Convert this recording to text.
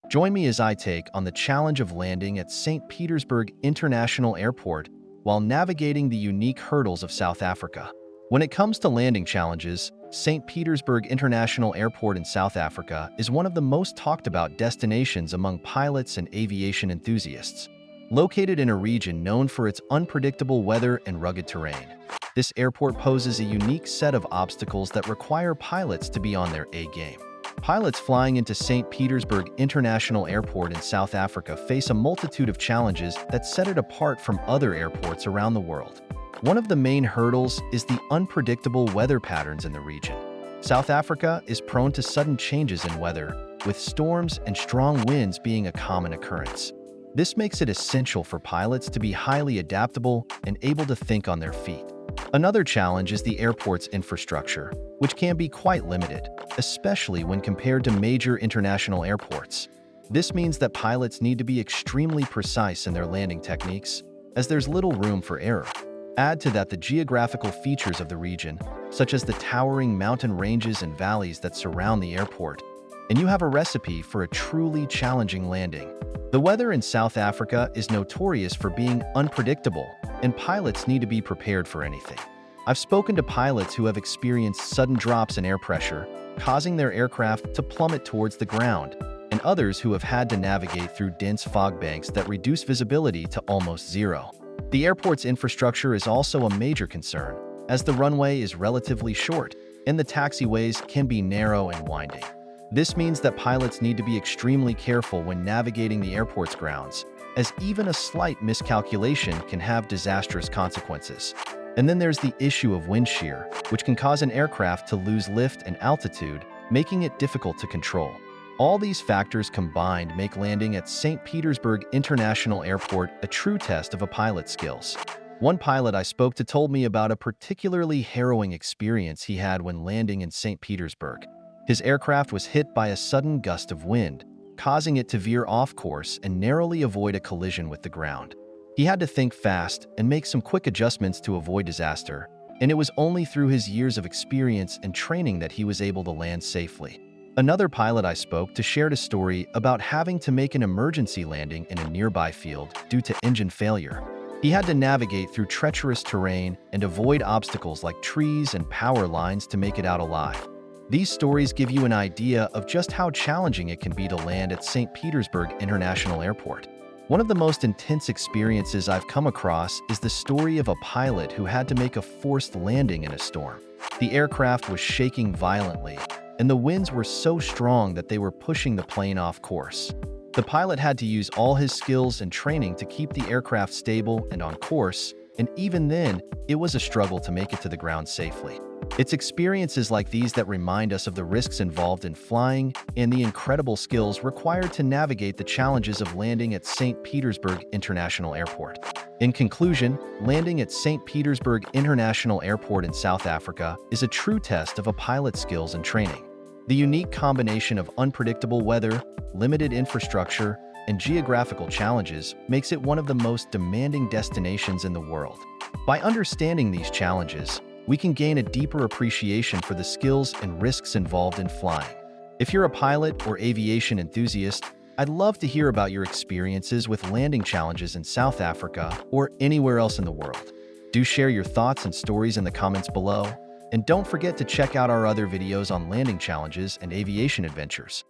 Join me as I take on the challenge of landing at St. Petersburg International Airport while navigating the unique hurdles of South Africa. When it comes to landing challenges, St. Petersburg International Airport in South Africa is one of the most talked about destinations among pilots and aviation enthusiasts. Located in a region known for its unpredictable weather and rugged terrain, this airport poses a unique set of obstacles that require pilots to be on their A game. Pilots flying into St. Petersburg International Airport in South Africa face a multitude of challenges that set it apart from other airports around the world. One of the main hurdles is the unpredictable weather patterns in the region. South Africa is prone to sudden changes in weather, with storms and strong winds being a common occurrence. This makes it essential for pilots to be highly adaptable and able to think on their feet. Another challenge is the airport's infrastructure, which can be quite limited, especially when compared to major international airports. This means that pilots need to be extremely precise in their landing techniques, as there's little room for error. Add to that the geographical features of the region, such as the towering mountain ranges and valleys that surround the airport, and you have a recipe for a truly challenging landing. The weather in South Africa is notorious for being unpredictable, and pilots need to be prepared for anything. I've spoken to pilots who have experienced sudden drops in air pressure, causing their aircraft to plummet towards the ground, and others who have had to navigate through dense fog banks that reduce visibility to almost zero. The airport's infrastructure is also a major concern, as the runway is relatively short, and the taxiways can be narrow and winding. This means that pilots need to be extremely careful when navigating the airport's grounds, as even a slight miscalculation can have disastrous consequences. And then there's the issue of wind shear, which can cause an aircraft to lose lift and altitude, making it difficult to control. All these factors combined make landing at St. Petersburg International Airport a true test of a pilot's skills. One pilot I spoke to told me about a particularly harrowing experience he had when landing in St. Petersburg. His aircraft was hit by a sudden gust of wind, causing it to veer off course and narrowly avoid a collision with the ground. He had to think fast and make some quick adjustments to avoid disaster, and it was only through his years of experience and training that he was able to land safely. Another pilot I spoke to shared a story about having to make an emergency landing in a nearby field due to engine failure. He had to navigate through treacherous terrain and avoid obstacles like trees and power lines to make it out alive. These stories give you an idea of just how challenging it can be to land at St. Petersburg International Airport. One of the most intense experiences I've come across is the story of a pilot who had to make a forced landing in a storm. The aircraft was shaking violently, and the winds were so strong that they were pushing the plane off course. The pilot had to use all his skills and training to keep the aircraft stable and on course, and even then, it was a struggle to make it to the ground safely. It's experiences like these that remind us of the risks involved in flying and the incredible skills required to navigate the challenges of landing at St. Petersburg International Airport. In conclusion, landing at St. Petersburg International Airport in South Africa is a true test of a pilot's skills and training. The unique combination of unpredictable weather, limited infrastructure, and geographical challenges makes it one of the most demanding destinations in the world. By understanding these challenges, we can gain a deeper appreciation for the skills and risks involved in flying. If you're a pilot or aviation enthusiast, I'd love to hear about your experiences with landing challenges in South Africa or anywhere else in the world. Do share your thoughts and stories in the comments below, and don't forget to check out our other videos on landing challenges and aviation adventures.